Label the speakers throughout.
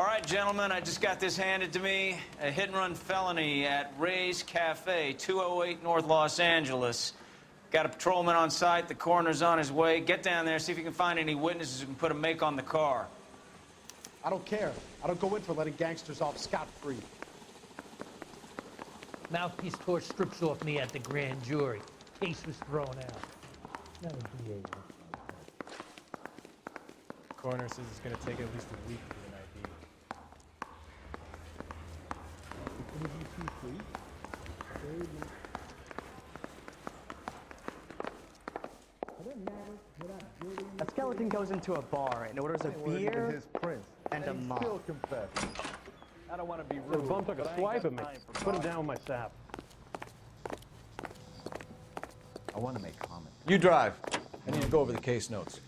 Speaker 1: All right, gentlemen, I just got this handed to me. A hit-and-run felony at Ray's Cafe, 208 North Los Angeles. Got a patrolman on site. The coroner's on his way. Get down there, see if you can find any witnesses who can put a make on the car.
Speaker 2: I don't care. I don't go in for letting gangsters off scot-free.
Speaker 3: Mouthpiece tore strips off me at the grand jury. Case was thrown out. That would be it.
Speaker 4: Coroner says it's going to take at least a week for an ID.
Speaker 5: A skeleton goes into a bar and orders a beer and a mop.
Speaker 4: I don't want to be rude. The bum took a swipe at me. Put him down with my sap.
Speaker 6: I want to make comments.
Speaker 7: You drive. I need to go over the case notes.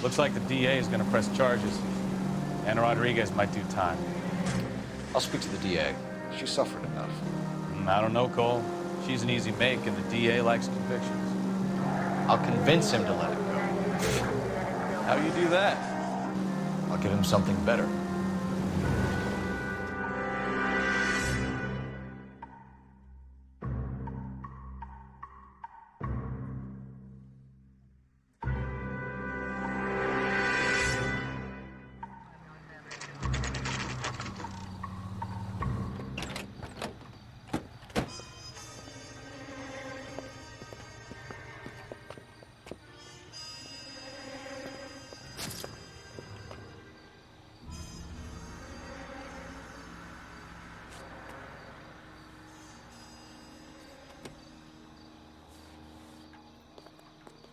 Speaker 1: Looks like the DA is going to press charges. Anna Rodriguez might do time.
Speaker 7: I'll speak to the DA. She suffered enough.
Speaker 1: I don't know, Cole. She's an easy make, and the DA likes convictions.
Speaker 7: I'll convince him to let it go.
Speaker 1: How do you do that?
Speaker 7: I'll give him something better.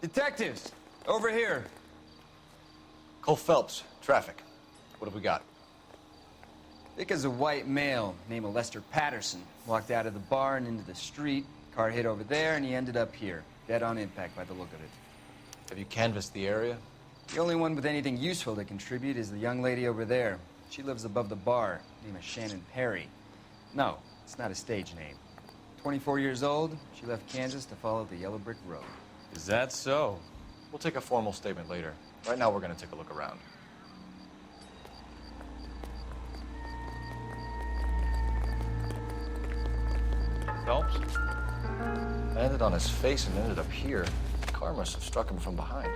Speaker 1: Detectives, over here.
Speaker 7: Cole Phelps, traffic. What have we got?
Speaker 8: Dick is a white male named Lester Patterson. Walked out of the bar and into the street. Car hit over there, and he ended up here. Dead on impact by the look of it.
Speaker 7: Have you canvassed the area?
Speaker 8: The only one with anything useful to contribute is the young lady over there. She lives above the bar. Name is Shannon Perry. No, it's not a stage name. 24 years old, she left Kansas to follow the yellow brick road.
Speaker 1: Is that so?
Speaker 7: We'll take a formal statement later. Right now, we're going to take a look around.
Speaker 1: Phelps?
Speaker 7: Landed on his face and ended up here. The car must have struck him from behind.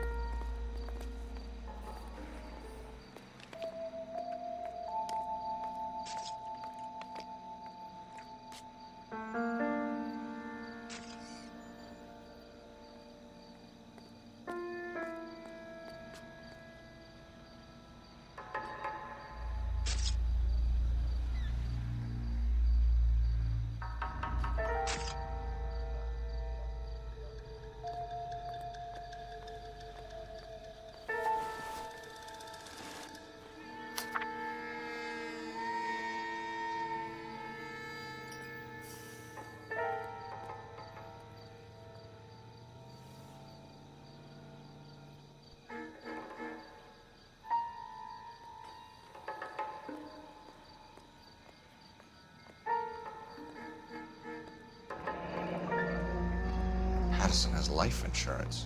Speaker 7: Patterson has life insurance.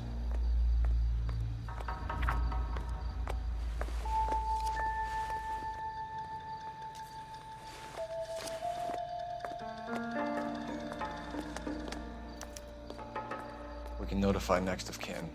Speaker 7: We can notify next of kin.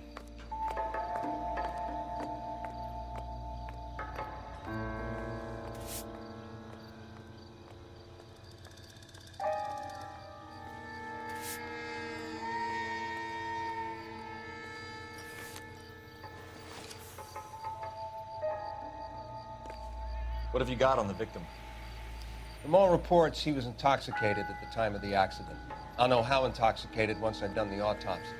Speaker 7: What have you got on the victim?
Speaker 9: From all reports, he was intoxicated at the time of the accident. I'll know how intoxicated once I've done the autopsy.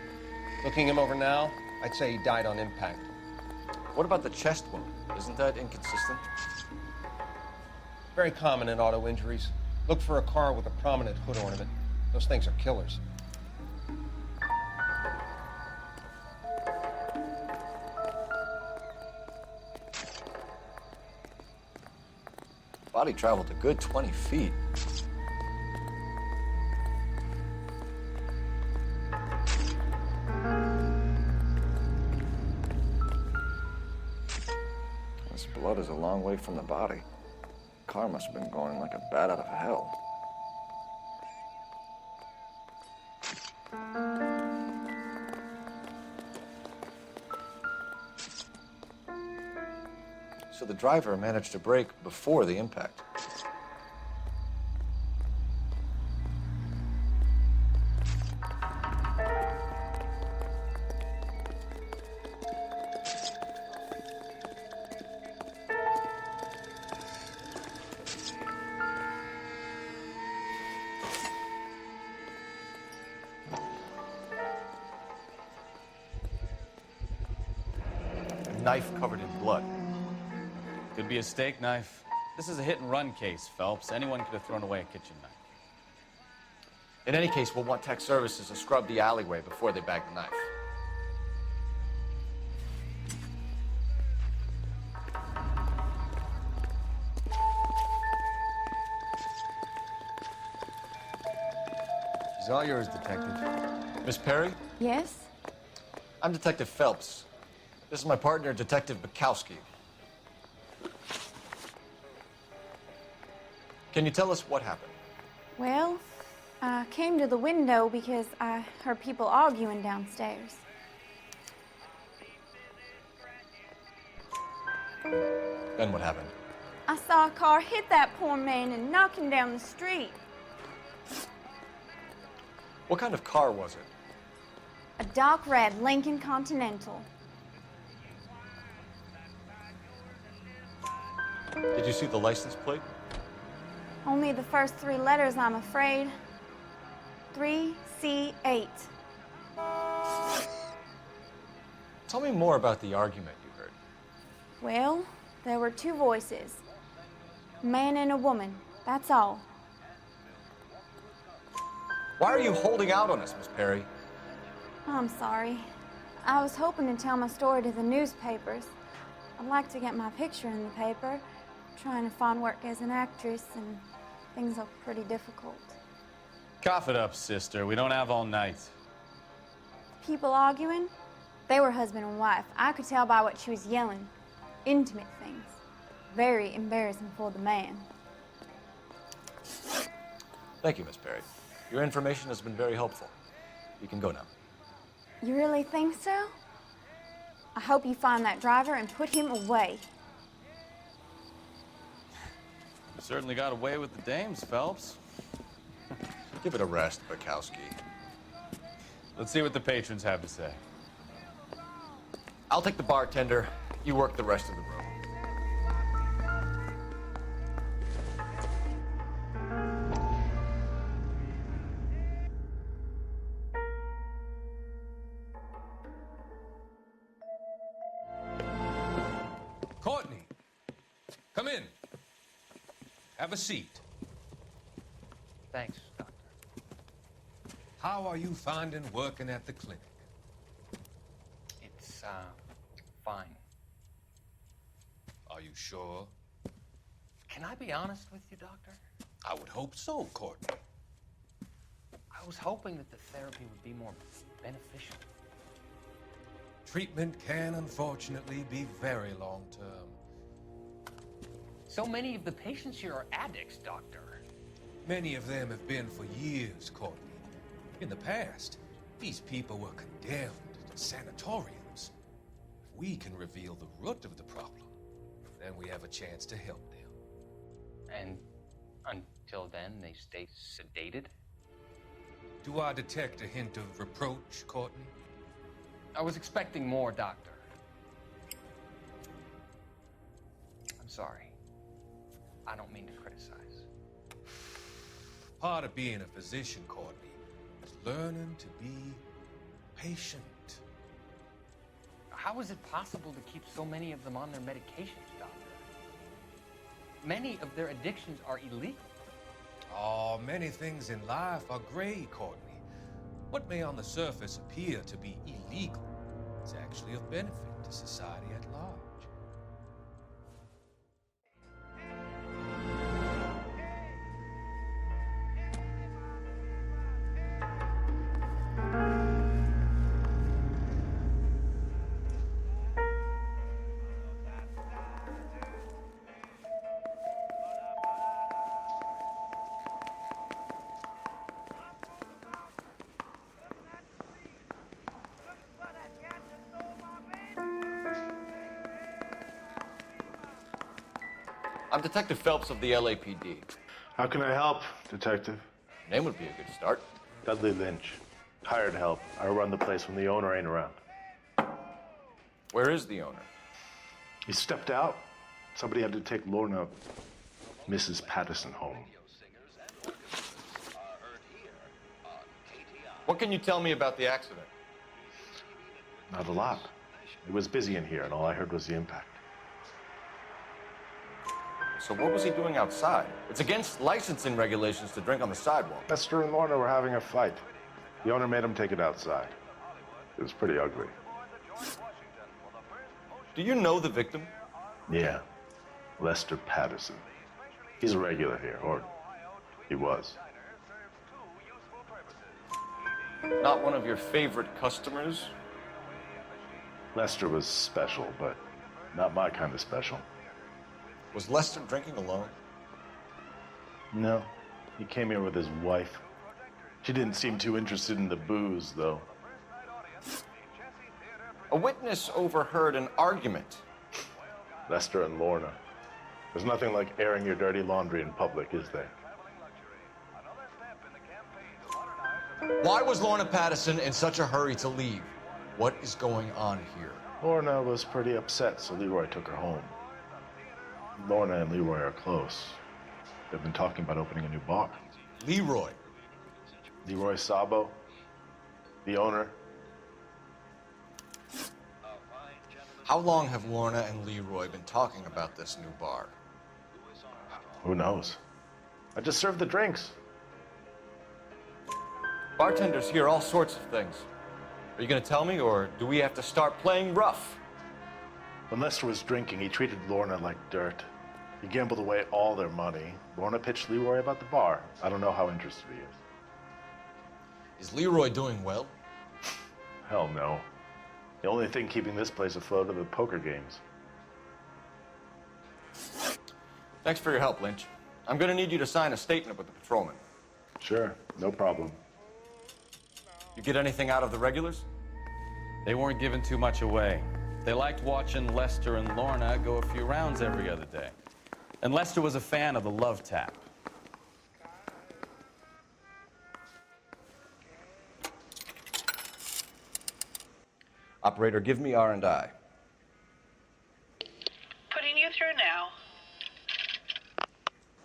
Speaker 9: Looking him over now, I'd say he died on impact.
Speaker 7: What about the chest wound? Isn't that inconsistent?
Speaker 9: Very common in auto injuries. Look for a car with a prominent hood ornament. Those things are killers.
Speaker 7: Body traveled a good 20 feet. away from the body. Car must have been going like a bat out of hell. So the driver managed to brake before the impact. A knife covered in blood.
Speaker 10: Could be a steak knife. This is a hit-and-run case, Phelps. Anyone could have thrown away a kitchen knife.
Speaker 7: In any case, we'll want tech services to scrub the alleyway before they bag the knife.
Speaker 8: She's all yours, Detective.
Speaker 7: Miss Perry?
Speaker 11: Yes?
Speaker 7: I'm Detective Phelps. This is my partner, Detective Bekowsky. Can you tell us what happened?
Speaker 11: Well, I came to the window because I heard people arguing downstairs.
Speaker 7: Then what happened?
Speaker 11: I saw a car hit that poor man and knock him down the street.
Speaker 7: What kind of car was it?
Speaker 11: A dark red Lincoln Continental.
Speaker 7: Did you see the license plate?
Speaker 11: Only the first three letters, I'm afraid. 3C8.
Speaker 7: Tell me more about the argument you heard.
Speaker 11: Well, there were two voices. A man and a woman, that's all.
Speaker 7: Why are you holding out on us, Miss Perry?
Speaker 11: I'm sorry. I was hoping to tell my story to the newspapers. I'd like to get my picture in the paper. Trying to find work as an actress, and things look pretty difficult.
Speaker 10: Cough it up, sister. We don't have all night.
Speaker 11: People arguing? They were husband and wife. I could tell by what she was yelling. Intimate things. Very embarrassing for the man.
Speaker 7: Thank you, Miss Perry. Your information has been very helpful. You can go now.
Speaker 11: You really think so? I hope you find that driver and put him away.
Speaker 10: You certainly got away with the dames, Phelps.
Speaker 7: Give it a rest, Bekowsky.
Speaker 10: Let's see what the patrons have to say.
Speaker 7: I'll take the bartender. You work the rest of the room.
Speaker 12: Courtney, come in. Have a seat.
Speaker 5: Thanks, Doctor.
Speaker 12: How are you finding working at the clinic?
Speaker 5: It's, fine.
Speaker 12: Are you sure?
Speaker 5: Can I be honest with you, Doctor?
Speaker 12: I would hope so, Courtney.
Speaker 5: I was hoping that the therapy would be more beneficial.
Speaker 12: Treatment can unfortunately be very long-term.
Speaker 5: So many of the patients here are addicts, Doctor.
Speaker 12: Many of them have been for years, Courtney. In the past, these people were condemned to sanatoriums. If we can reveal the root of the problem, then we have a chance to help them.
Speaker 5: And until then, they stay sedated?
Speaker 12: Do I detect a hint of reproach, Courtney?
Speaker 5: I was expecting more, Doctor. I'm sorry. I don't mean to criticize.
Speaker 12: Part of being a physician, Courtney, is learning to be patient.
Speaker 5: How is it possible to keep so many of them on their medications, Doctor? Many of their addictions are illegal.
Speaker 12: Oh, many things in life are gray, Courtney. What may on the surface appear to be illegal is actually of benefit to society at large.
Speaker 7: I'm Detective Phelps of the LAPD.
Speaker 13: How can I help, Detective?
Speaker 7: Name would be a good start.
Speaker 13: Dudley Lynch. Hired help. I run the place when the owner ain't around.
Speaker 7: Where is the owner?
Speaker 13: He stepped out. Somebody had to take Lorna, Mrs. Patterson, home.
Speaker 7: What can you tell me about the accident?
Speaker 13: Not a lot. It was busy in here, and all I heard was the impact.
Speaker 7: So what was he doing outside? It's against licensing regulations to drink on the sidewalk.
Speaker 13: Lester and Lorna were having a fight. The owner made him take it outside. It was pretty ugly.
Speaker 7: Do you know the victim?
Speaker 13: Yeah. Lester Patterson. He's a regular here, or he was.
Speaker 7: Not one of your favorite customers?
Speaker 13: Lester was special, but not my kind of special.
Speaker 7: Was Lester drinking alone?
Speaker 13: No. He came here with his wife. She didn't seem too interested in the booze, though.
Speaker 7: A witness overheard an argument.
Speaker 13: Lester and Lorna. There's nothing like airing your dirty laundry in public, is there?
Speaker 7: Why was Lorna Patterson in such a hurry to leave? What is going on here?
Speaker 13: Lorna was pretty upset, so Leroy took her home. Lorna and Leroy are close. They've been talking about opening a new bar.
Speaker 7: Leroy?
Speaker 13: Leroy Sabo, the owner.
Speaker 7: How long have Lorna and Leroy been talking about this new bar?
Speaker 13: Who knows? I just served the drinks.
Speaker 7: Bartenders hear all sorts of things. Are you going to tell me, or do we have to start playing rough?
Speaker 13: When Lester was drinking, he treated Lorna like dirt. He gambled away all their money. Lorna pitched Leroy about the bar. I don't know how interested he is.
Speaker 7: Is Leroy doing well?
Speaker 13: Hell no. The only thing keeping this place afloat are the poker games.
Speaker 7: Thanks for your help, Lynch. I'm going to need you to sign a statement with the patrolman.
Speaker 13: Sure, no problem.
Speaker 7: You get anything out of the regulars?
Speaker 10: They weren't giving too much away. They liked watching Lester and Lorna go a few rounds every other day. And Lester was a fan of the love tap.
Speaker 7: Operator, give me R&I.
Speaker 14: Putting you through now.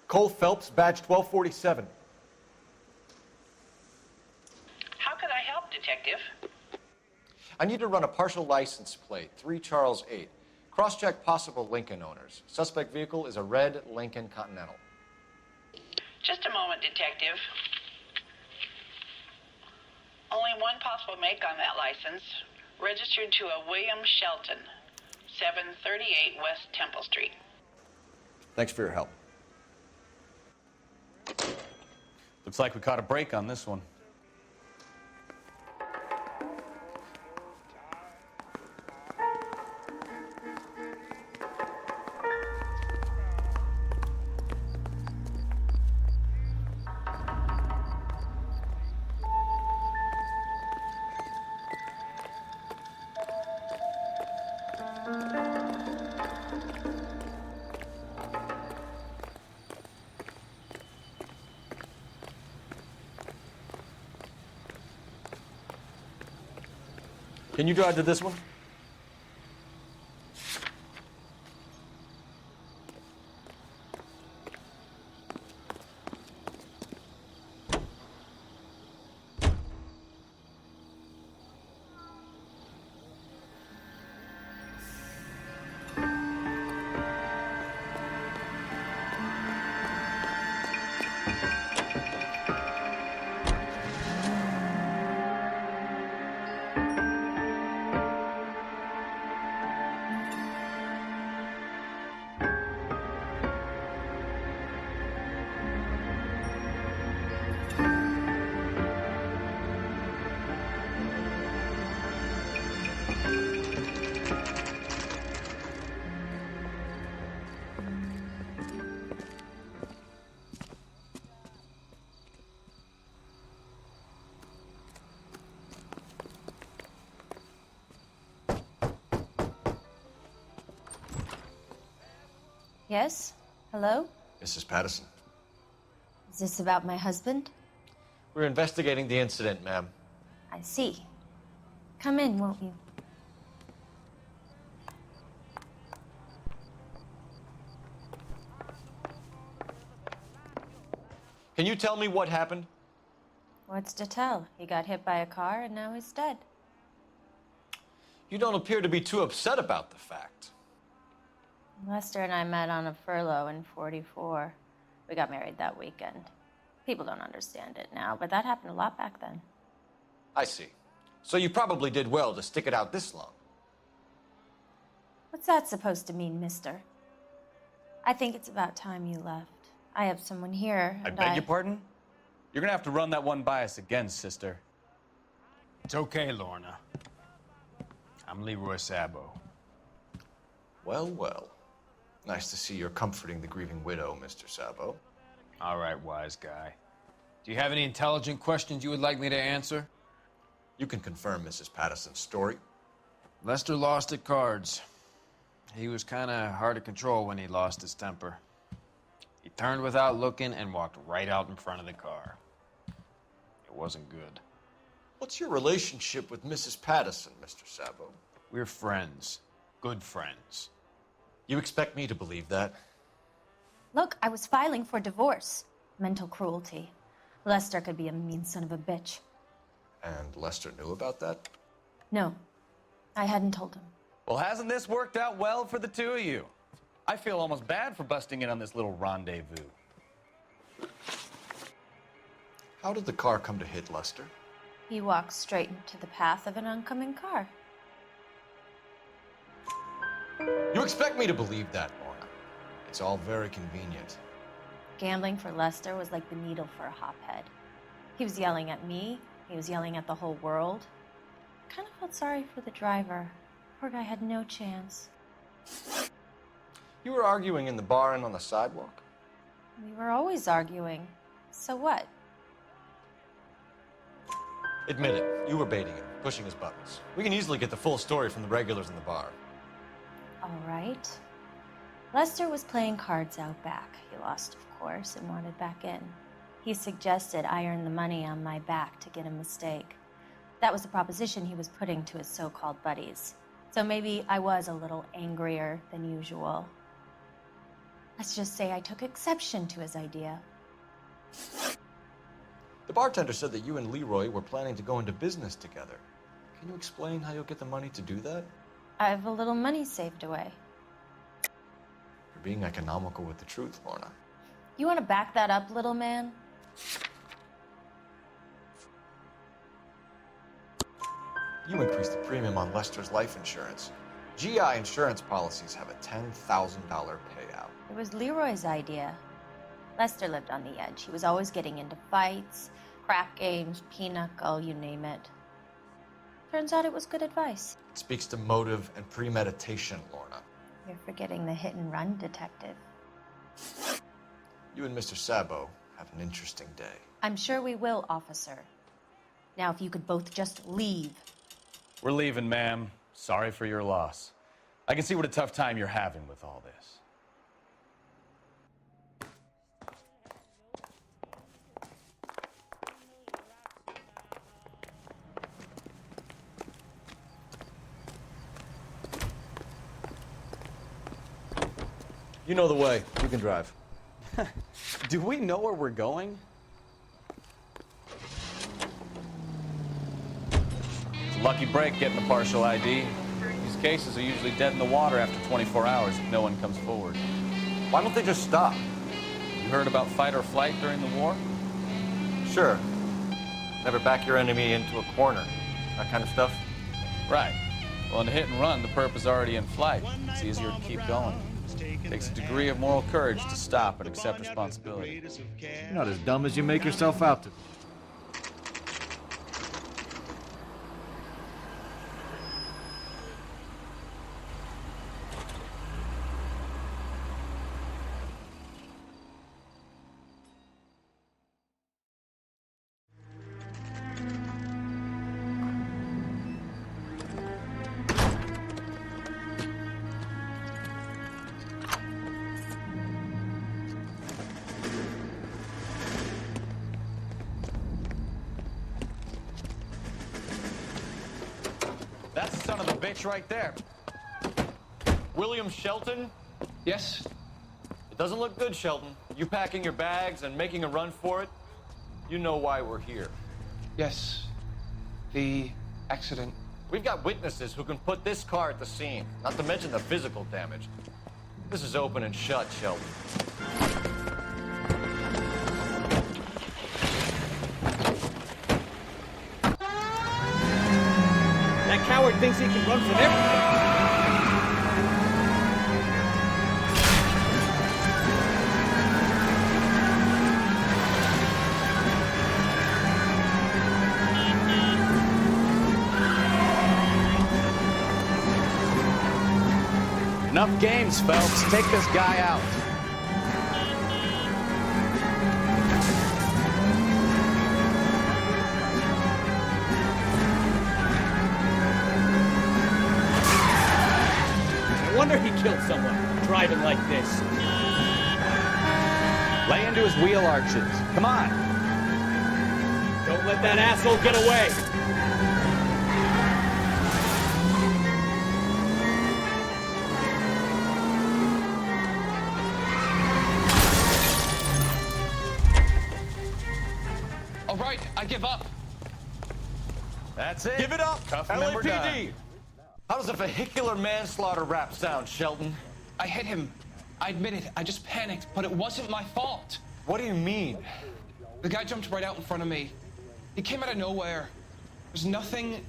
Speaker 7: Cole Phelps, badge 1247.
Speaker 14: How could I help, Detective?
Speaker 7: I need to run a partial license plate, 3 Charles 8. Cross-check possible Lincoln owners. Suspect vehicle is a red Lincoln Continental.
Speaker 14: Just a moment, Detective. Only one possible make on that license. Registered to a William Shelton, 738 West Temple Street.
Speaker 7: Thanks for your help.
Speaker 10: Looks like we caught a break on this one.
Speaker 7: Can you drive to this one?
Speaker 15: Yes? Hello?
Speaker 7: Mrs. Patterson.
Speaker 15: Is this about my husband?
Speaker 7: We're investigating the incident, ma'am.
Speaker 15: I see. Come in, won't you?
Speaker 7: Can you tell me what happened?
Speaker 15: What's to tell? He got hit by a car and now he's dead.
Speaker 7: You don't appear to be too upset about the fact.
Speaker 15: Lester and I met on a furlough in '44. We got married that weekend. People don't understand it now, but that happened a lot back then.
Speaker 7: I see. So you probably did well to stick it out this long.
Speaker 15: What's that supposed to mean, mister? I think it's about time you left. I have someone here,
Speaker 10: I
Speaker 15: and
Speaker 10: beg your pardon? You're gonna have to run that one by us again, sister.
Speaker 1: It's okay, Lorna. I'm Leroy Sabo.
Speaker 7: Well, well. Nice to see you're comforting the grieving widow, Mr. Sabo.
Speaker 1: All right, wise guy. Do you have any intelligent questions you would like me to answer?
Speaker 7: You can confirm Mrs. Patterson's story.
Speaker 1: Lester lost at cards. He was kind of hard to control when he lost his temper. He turned without looking and walked right out in front of the car. It wasn't good.
Speaker 7: What's your relationship with Mrs. Patterson, Mr. Sabo?
Speaker 1: We're friends. Good friends.
Speaker 7: You expect me to believe that?
Speaker 15: Look, I was filing for divorce. Mental cruelty. Lester could be a mean son of a bitch.
Speaker 7: And Lester knew about that?
Speaker 15: No, I hadn't told him.
Speaker 10: Well, hasn't this worked out well for the two of you? I feel almost bad for busting in on this little rendezvous.
Speaker 7: How did the car come to hit Lester?
Speaker 15: He walked straight into the path of an oncoming car.
Speaker 7: You expect me to believe that, Lorna? It's all very convenient.
Speaker 15: Gambling for Lester was like the needle for a hophead. He was yelling at me. He was yelling at the whole world. I kind of felt sorry for the driver. Poor guy had no chance.
Speaker 7: You were arguing in the bar and on the sidewalk?
Speaker 15: We were always arguing. So what?
Speaker 7: Admit it, you were baiting him, pushing his buttons. We can easily get the full story from the regulars in the bar.
Speaker 15: All right. Lester was playing cards out back. He lost, of course, and wanted back in. He suggested I earn the money on my back to get a mistake. That was the proposition he was putting to his so-called buddies. So maybe I was a little angrier than usual. Let's just say I took exception to his idea.
Speaker 7: The bartender said that you and Leroy were planning to go into business together. Can you explain how you'll get the money to do that?
Speaker 15: I have a little money saved away.
Speaker 7: You're being economical with the truth, Lorna.
Speaker 15: You want to back that up, little man?
Speaker 7: You increased the premium on Lester's life insurance. GI insurance policies have a $10,000 payout.
Speaker 15: It was Leroy's idea. Lester lived on the edge. He was always getting into fights, crack games, pinochle, you name it. Turns out it was good advice.
Speaker 7: It speaks to motive and premeditation, Lorna.
Speaker 15: You're forgetting the hit-and-run detective.
Speaker 7: You and Mr. Sabo have an interesting day.
Speaker 15: I'm sure we will, officer. Now, if you could both just leave.
Speaker 10: We're leaving, ma'am. Sorry for your loss. I can see what a tough time you're having with all this.
Speaker 7: You know the way. You can drive.
Speaker 10: Do we know where we're going? It's a lucky break getting the partial ID. These cases are usually dead in the water after 24 hours if no one comes forward.
Speaker 7: Why don't they just stop?
Speaker 10: You heard about fight or flight during the war?
Speaker 7: Sure. Never back your enemy into a corner. That kind of stuff.
Speaker 10: Right. Well, in a hit and run, the perp is already in flight. It's easier to keep going. It takes a degree of moral courage to stop and accept responsibility.
Speaker 2: You're not as dumb as you make yourself out to be.
Speaker 10: That's the son of a bitch right there.
Speaker 7: William Shelton?
Speaker 9: Yes?
Speaker 7: It doesn't look good, Shelton. You packing your bags and making a run for it? You know why we're here.
Speaker 9: Yes. The accident.
Speaker 7: We've got witnesses who can put this car at the scene, not to mention the physical damage. This is open and shut, Shelton.
Speaker 1: That coward thinks he can run from everything. Enough games, Phelps. Take this guy out. No wonder he killed someone driving like this. Lay into his wheel arches. Come on. Don't let that asshole get away.
Speaker 9: All right, I give up.
Speaker 10: That's it.
Speaker 7: Give it up,
Speaker 10: Cuff him and we're done.
Speaker 7: LAPD! How does a vehicular manslaughter rap sound, Shelton?
Speaker 9: I hit him. I admit it. I just panicked, but it wasn't my fault.
Speaker 7: What do you mean?
Speaker 9: The guy jumped right out in front of me. He came out of nowhere. There's nothing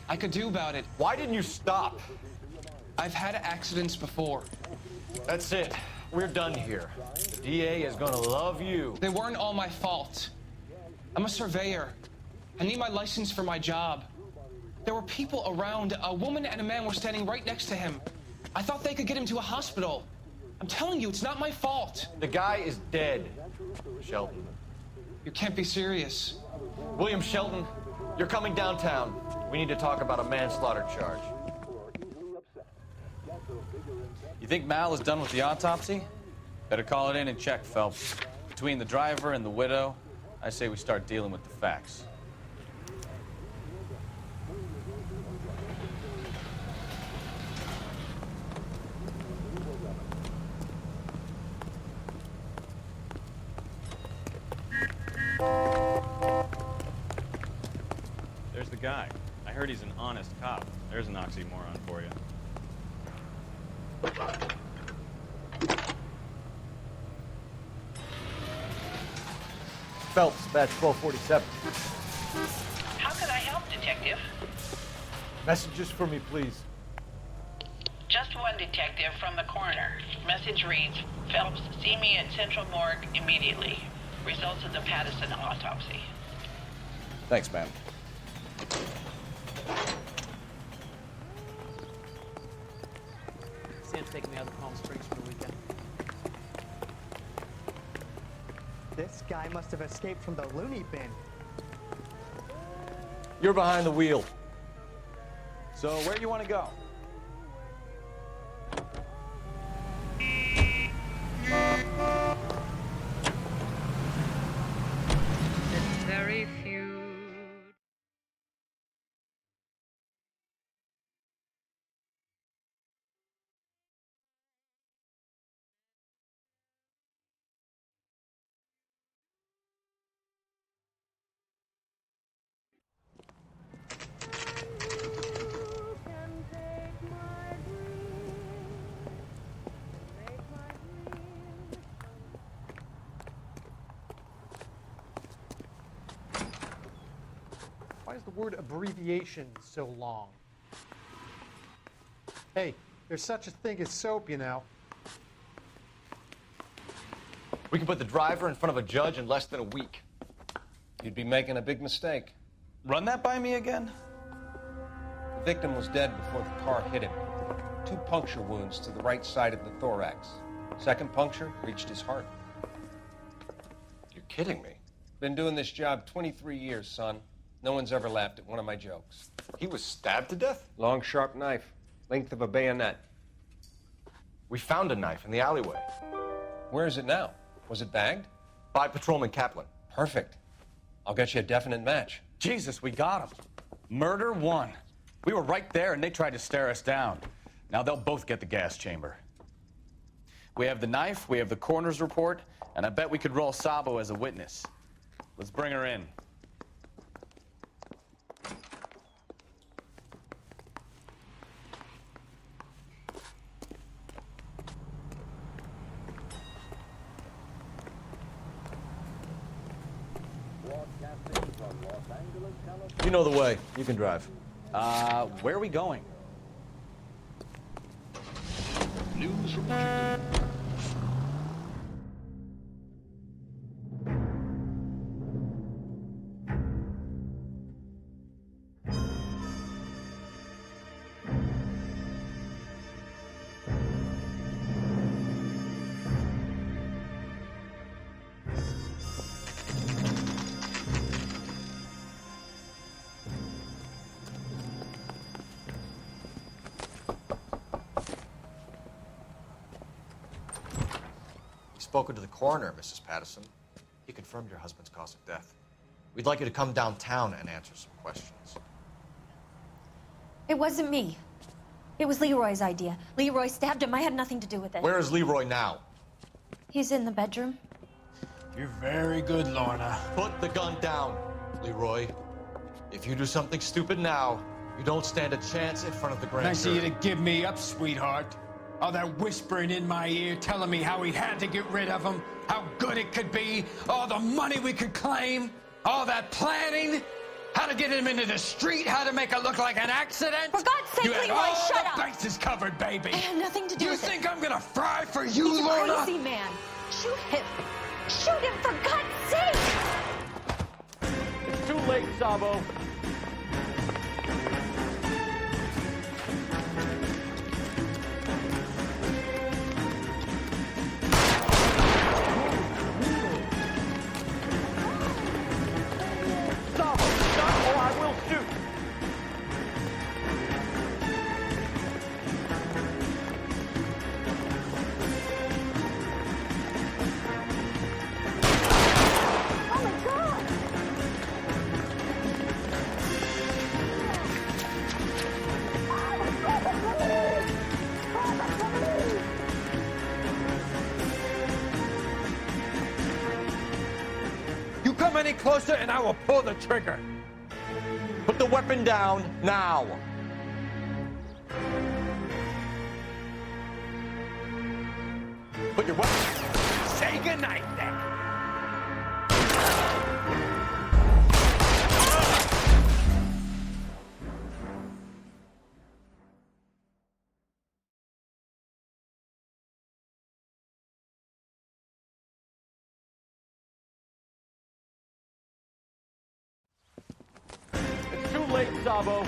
Speaker 9: I could do about it.
Speaker 7: Why didn't you stop?
Speaker 9: I've had accidents before.
Speaker 7: That's it. We're done here. The DA is gonna love you.
Speaker 9: They weren't all my fault. I'm a surveyor. I need my license for my job. There were people around. A woman and a man were standing right next to him. I thought they could get him to a hospital. I'm telling you, it's not my fault.
Speaker 7: The guy is dead, Shelton.
Speaker 9: You can't be serious.
Speaker 7: William Shelton, you're coming downtown. We need to talk about a manslaughter charge.
Speaker 10: You think Mal is done with the autopsy? Better call it in and check, Phelps. Between the driver and the widow, I say we start dealing with the facts. There's the guy. I heard he's an honest cop. There's an oxymoron for you.
Speaker 7: Phelps, batch 1247.
Speaker 14: How can I help, Detective?
Speaker 7: Messages for me, please.
Speaker 14: Just one detective from the coroner. Message reads, Phelps, see me at Central Morgue immediately. Results of the Patterson autopsy.
Speaker 7: Thanks, ma'am.
Speaker 3: Sam's taking me out to Palm Springs for the weekend.
Speaker 16: This guy must have escaped from the loony bin.
Speaker 7: You're behind the wheel.
Speaker 10: So where do you want to go?
Speaker 14: Very few.
Speaker 2: Why is the word abbreviation so long? Hey, there's such a thing as soap, you know.
Speaker 7: We can put the driver in front of a judge in less than a week.
Speaker 9: You'd be making a big mistake.
Speaker 10: Run that by me again?
Speaker 9: The victim was dead before the car hit him. 2 puncture wounds to the right side of the thorax. Second puncture reached his heart.
Speaker 7: You're kidding me.
Speaker 9: Been doing this job 23 years, son. No one's ever laughed at one of my jokes.
Speaker 7: He was stabbed to death?
Speaker 9: Long, sharp knife. Length of a bayonet.
Speaker 7: We found a knife in the alleyway.
Speaker 9: Where is it now? Was it bagged?
Speaker 7: By Patrolman Kaplan.
Speaker 9: Perfect. I'll get you a definite match.
Speaker 10: Jesus, we got him. Murder 1. We were right there, and they tried to stare us down. Now they'll both get the gas chamber. We have the knife, we have the coroner's report, and I bet we could roll Sabo as a witness. Let's bring her in.
Speaker 7: You know the way. You can drive.
Speaker 10: Where are we going?
Speaker 12: News from Chicago.
Speaker 7: Spoken to the coroner, Mrs. Patterson. He confirmed your husband's cause of death. We'd like you to come downtown and answer some questions.
Speaker 15: It wasn't me. It was Leroy's idea. Leroy stabbed him. I had nothing to do with it.
Speaker 7: Where is Leroy now?
Speaker 15: He's in the bedroom.
Speaker 17: You're very good, Lorna.
Speaker 7: Put the gun down, Leroy. If you do something stupid now, you don't stand a chance in front of the grand
Speaker 17: Nice of you
Speaker 7: jury.
Speaker 17: to give me up, sweetheart. All that whispering in my ear, telling me how we had to get rid of him, how good it could be, all the money we could claim, all that planning, how to get him into the street, how to make it look like an accident.
Speaker 15: For God's sake,
Speaker 17: you had
Speaker 15: Leroy,
Speaker 17: all
Speaker 15: shut
Speaker 17: the
Speaker 15: up.
Speaker 17: bases covered, baby.
Speaker 15: I had nothing to do
Speaker 17: You
Speaker 15: with it.
Speaker 17: think I'm gonna fry for you,
Speaker 15: He's a
Speaker 17: Lorna?
Speaker 15: crazy man. Shoot him. Shoot him, for God's sake.
Speaker 4: It's too late, Sabo. Sabo, stop or I will shoot. You come any closer and I will pull the trigger.
Speaker 7: Put the weapon down now. Put your weapon.
Speaker 17: Say goodnight, then.
Speaker 4: It's too late, Sabo.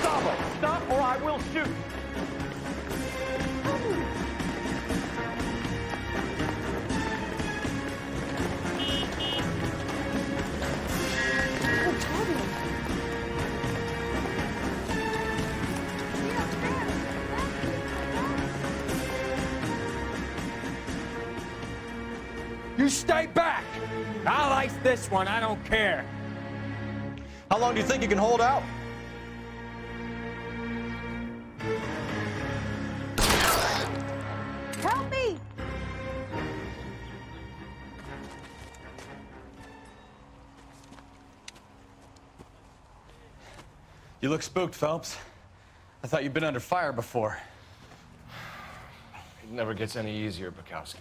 Speaker 4: Sabo, stop or I will shoot. You stay back. I'll ice this one. I don't care.
Speaker 7: How long do you think you can hold out?
Speaker 11: Help me!
Speaker 10: You look spooked, Phelps. I thought you'd been under fire before.
Speaker 7: It never gets any easier, Bekowsky.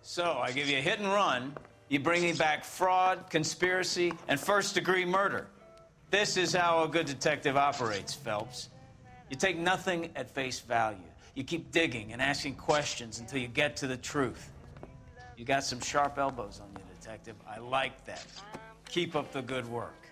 Speaker 1: So, I give you a hit and run. You bring me back fraud, conspiracy, and first-degree murder. This is how a good detective operates, Phelps. You take nothing at face value. You keep digging and asking questions until you get to the truth. You got some sharp elbows on you, Detective. I like that. Keep up the good work.